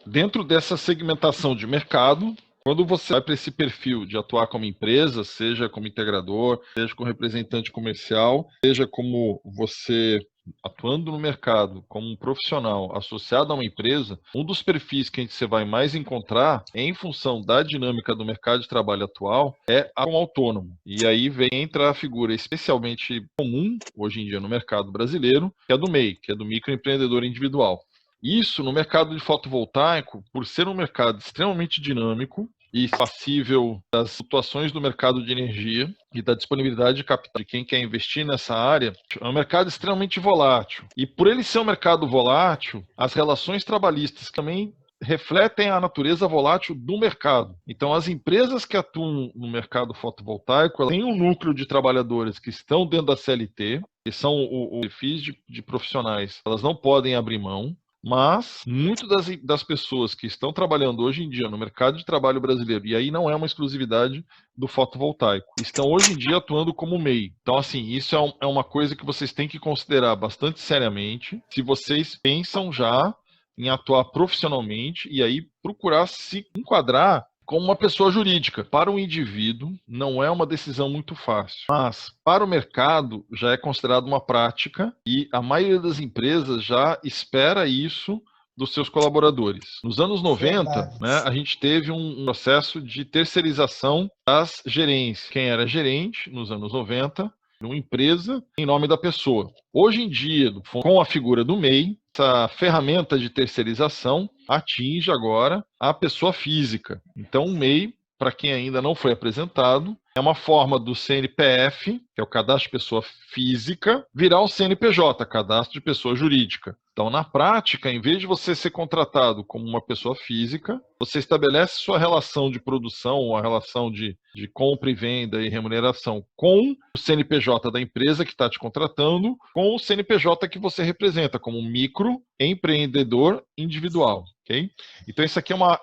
Dentro dessa segmentação de mercado, quando você vai para esse perfil de atuar como empresa, seja como integrador, seja como representante comercial, seja como você atuando no mercado como um profissional associado a uma empresa, um dos perfis que você vai mais encontrar, em função da dinâmica do mercado de trabalho atual, é como autônomo. E aí entra a figura especialmente comum hoje em dia no mercado brasileiro, que é do MEI, que é do microempreendedor individual. Isso no mercado de fotovoltaico, por ser um mercado extremamente dinâmico e passível das flutuações do mercado de energia e da disponibilidade de capital de quem quer investir nessa área, é um mercado extremamente volátil. E por ele ser um mercado volátil, as relações trabalhistas também refletem a natureza volátil do mercado. Então, as empresas que atuam no mercado fotovoltaico, elas têm um núcleo de trabalhadores que estão dentro da CLT, que são o perfis de profissionais, elas não podem abrir mão. Mas muitas das pessoas que estão trabalhando hoje em dia no mercado de trabalho brasileiro, e aí não é uma exclusividade do fotovoltaico, estão hoje em dia atuando como MEI. Então, assim, isso é uma coisa que vocês têm que considerar bastante seriamente, se vocês pensam já em atuar profissionalmente e aí procurar se enquadrar como uma pessoa jurídica. Para o indivíduo, não é uma decisão muito fácil, mas para o mercado já é considerado uma prática e a maioria das empresas já espera isso dos seus colaboradores. Nos anos 90, né, a gente teve um processo de terceirização das gerências. Quem era gerente nos anos 90, uma empresa em nome da pessoa. Hoje em dia, com a figura do MEI, essa ferramenta de terceirização atinge agora a pessoa física. Então, o MEI, para quem ainda não foi apresentado, é uma forma do CNPF, que é o cadastro de pessoa física, virar o CNPJ, cadastro de pessoa jurídica. Então, na prática, em vez de você ser contratado como uma pessoa física, você estabelece sua relação de produção, ou a relação de compra e venda e remuneração com o CNPJ da empresa que está te contratando, com o CNPJ que você representa como microempreendedor individual. Okay? Então, isso aqui é uma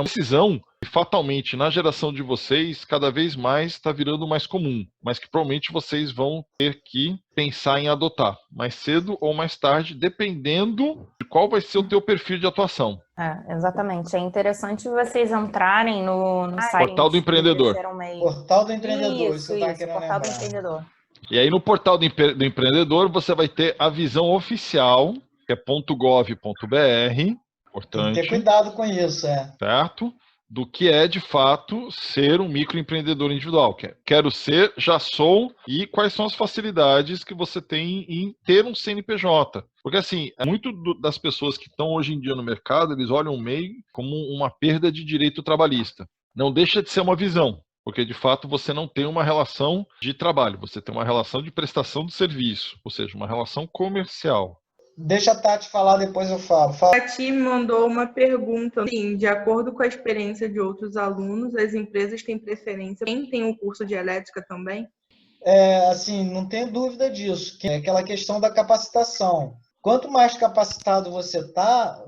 decisão que, fatalmente, na geração de vocês, cada vez mais está virando mais comum, mas que provavelmente vocês vão ter que pensar em adotar, mais cedo ou mais tarde, dependendo de qual vai ser o teu perfil de atuação. Exatamente. É interessante vocês entrarem no site Portal do Empreendedor. Portal do Empreendedor, isso, Portal do Empreendedor. E aí no Portal do Empreendedor você vai ter a visão oficial, que é .gov.br, importante. Tem que ter cuidado com isso, certo? Do que é, de fato, ser um microempreendedor individual. Quero ser, já sou, e quais são as facilidades que você tem em ter um CNPJ. Porque, assim, muito das pessoas que estão hoje em dia no mercado, eles olham o MEI como uma perda de direito trabalhista. Não deixa de ser uma visão, porque, de fato, você não tem uma relação de trabalho, você tem uma relação de prestação de serviço, ou seja, uma relação comercial. Deixa a Tati falar, depois eu falo. A Tati mandou uma pergunta. Sim, de acordo com a experiência de outros alunos, as empresas têm preferência. Quem tem o curso de elétrica também? Assim, não tem dúvida disso. Que é aquela questão da capacitação. Quanto mais capacitado você está,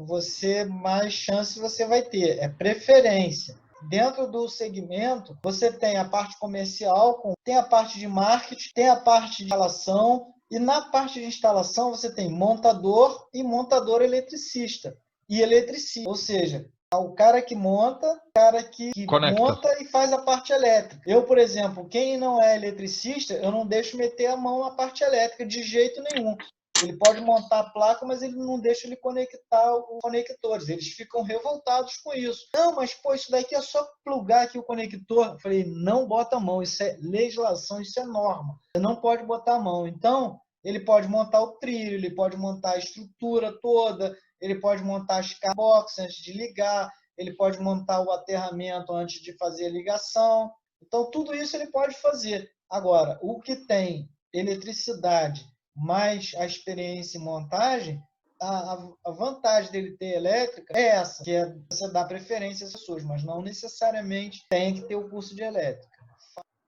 mais chance você vai ter. É preferência. Dentro do segmento, você tem a parte comercial, tem a parte de marketing, tem a parte de relação. E na parte de instalação, você tem montador e montador eletricista. E eletricista, ou seja, o cara que monta, o cara que monta e faz a parte elétrica. Eu, por exemplo, quem não é eletricista, eu não deixo meter a mão na parte elétrica de jeito nenhum. Ele pode montar a placa, mas ele não deixa ele conectar os conectores. Eles ficam revoltados com isso. Não, mas pô, isso daqui é só plugar aqui o conector. Eu falei, não bota a mão, isso é legislação, isso é norma. Você não pode botar a mão. Então, ele pode montar o trilho, ele pode montar a estrutura toda, ele pode montar as boxes antes de ligar, ele pode montar o aterramento antes de fazer a ligação. Então, tudo isso ele pode fazer. Agora, o que tem eletricidade mais a experiência em montagem, a vantagem dele ter elétrica é essa, que é você dar preferência às pessoas, mas não necessariamente tem que ter o curso de elétrica.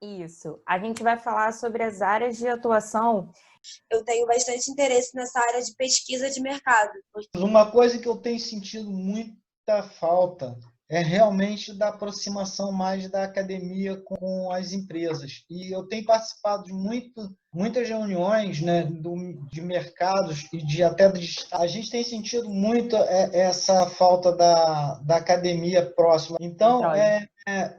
Isso. A gente vai falar sobre as áreas de atuação. Eu tenho bastante interesse nessa área de pesquisa de mercado. Uma coisa que eu tenho sentido muita falta é realmente da aproximação mais da academia com as empresas. E eu tenho participado de muitas reuniões, né, de mercados e a gente tem sentido muito essa falta da academia próxima. Então,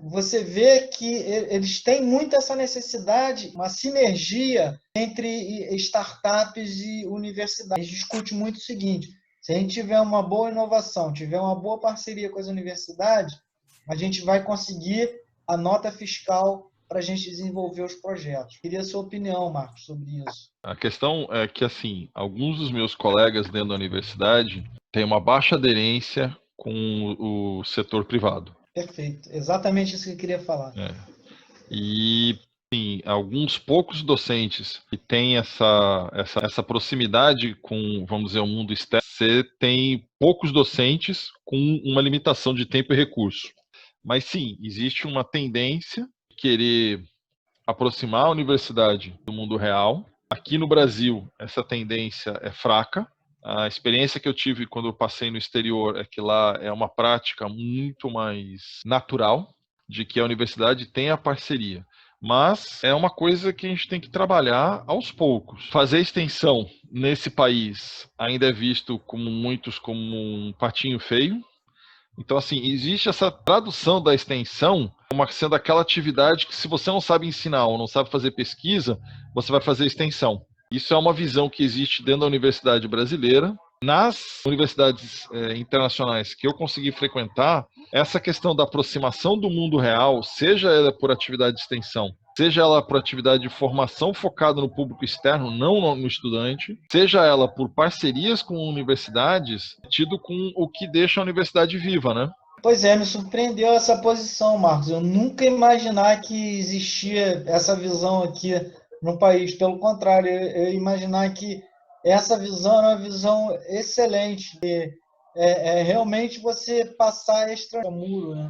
você vê que eles têm muito essa necessidade, uma sinergia entre startups e universidades. A gente discute muito o seguinte: se a gente tiver uma boa inovação, tiver uma boa parceria com as universidades, a gente vai conseguir a nota fiscal para a gente desenvolver os projetos. Queria a sua opinião, Marcos, sobre isso. A questão é que, assim, alguns dos meus colegas dentro da universidade têm uma baixa aderência com o setor privado. Perfeito. Exatamente isso que eu queria falar. E sim, alguns poucos docentes que têm essa proximidade com, vamos dizer, o mundo externo, você tem poucos docentes com uma limitação de tempo e recurso. Mas sim, existe uma tendência de querer aproximar a universidade do mundo real. Aqui no Brasil, essa tendência é fraca. A experiência que eu tive quando eu passei no exterior é que lá é uma prática muito mais natural, de que a universidade tem a parceria. Mas é uma coisa que a gente tem que trabalhar aos poucos. Fazer extensão nesse país ainda é visto como muitos como um patinho feio. Então, assim, existe essa tradução da extensão como sendo aquela atividade que, se você não sabe ensinar ou não sabe fazer pesquisa, você vai fazer extensão. Isso é uma visão que existe dentro da universidade brasileira. Nas universidades internacionais que eu consegui frequentar, essa questão da aproximação do mundo real, seja ela por atividade de extensão, seja ela por atividade de formação focada no público externo, não no estudante, seja ela por parcerias com universidades, tido com o que deixa a universidade viva, né? Pois é, me surpreendeu essa posição, Marcos. Eu nunca ia imaginar que existia essa visão aqui no país. Pelo contrário, eu ia imaginar que essa visão era uma visão excelente. Realmente você passar extramuro, né?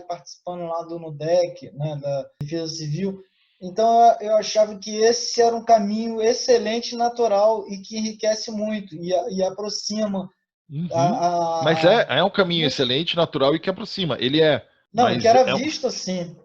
Participando lá do NUDEC, né, da Defesa Civil. Então, eu achava que esse era um caminho excelente, natural e que enriquece muito e aproxima. Mas é um caminho excelente, natural e que aproxima. Ele é. Não, que era visto assim.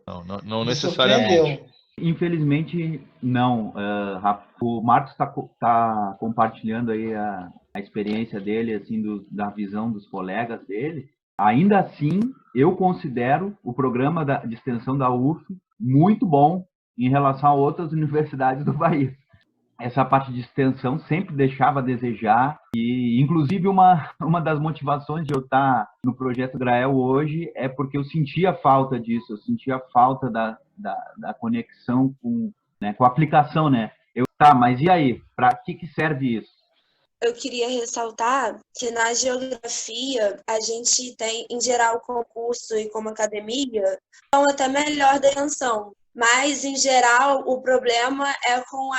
Não necessariamente. Infelizmente, não, Rafa. O Marcos está compartilhando aí a experiência dele, assim, da visão dos colegas dele. Ainda assim, eu considero o programa de extensão da UF muito bom em relação a outras universidades do país. Essa parte de extensão sempre deixava a desejar e, inclusive, uma das motivações de eu estar no Projeto Grael hoje é porque eu sentia falta disso, eu sentia falta da conexão com a aplicação, né? Mas e aí? Para que serve isso? Eu queria ressaltar que na geografia a gente tem, em geral, concurso e como academia, então até melhor da extensão. Mas, em geral, o problema é com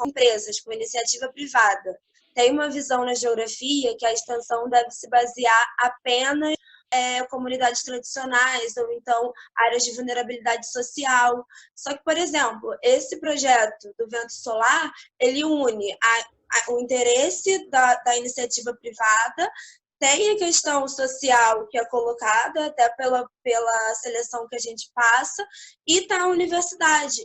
empresas, com iniciativa privada. Tem uma visão na geografia que a extensão deve se basear apenas em comunidades tradicionais ou então áreas de vulnerabilidade social. Só que, por exemplo, esse projeto do vento solar, ele une o interesse da iniciativa privada, tem a questão social que é colocada até pela seleção que a gente passa, e tá a universidade.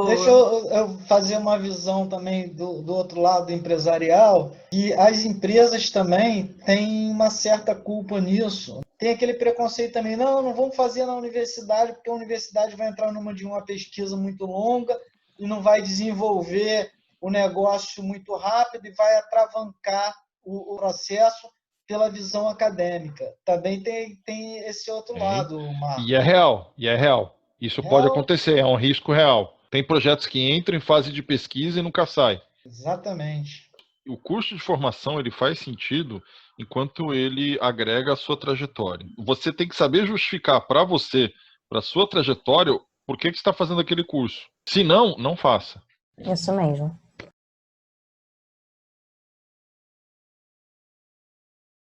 Deixa eu fazer uma visão também do outro lado empresarial, que as empresas também têm uma certa culpa nisso. Tem aquele preconceito também, não vamos fazer na universidade, porque a universidade vai entrar de uma pesquisa muito longa e não vai desenvolver o negócio muito rápido e vai atravancar o processo pela visão acadêmica. Também tem esse outro lado, Marcos. E é real. Isso pode acontecer, é um risco real. Tem projetos que entram em fase de pesquisa e nunca saem. Exatamente. O curso de formação ele faz sentido enquanto ele agrega a sua trajetória. Você tem que saber justificar para você, para a sua trajetória, por que você está fazendo aquele curso. Se não, não faça. Isso mesmo.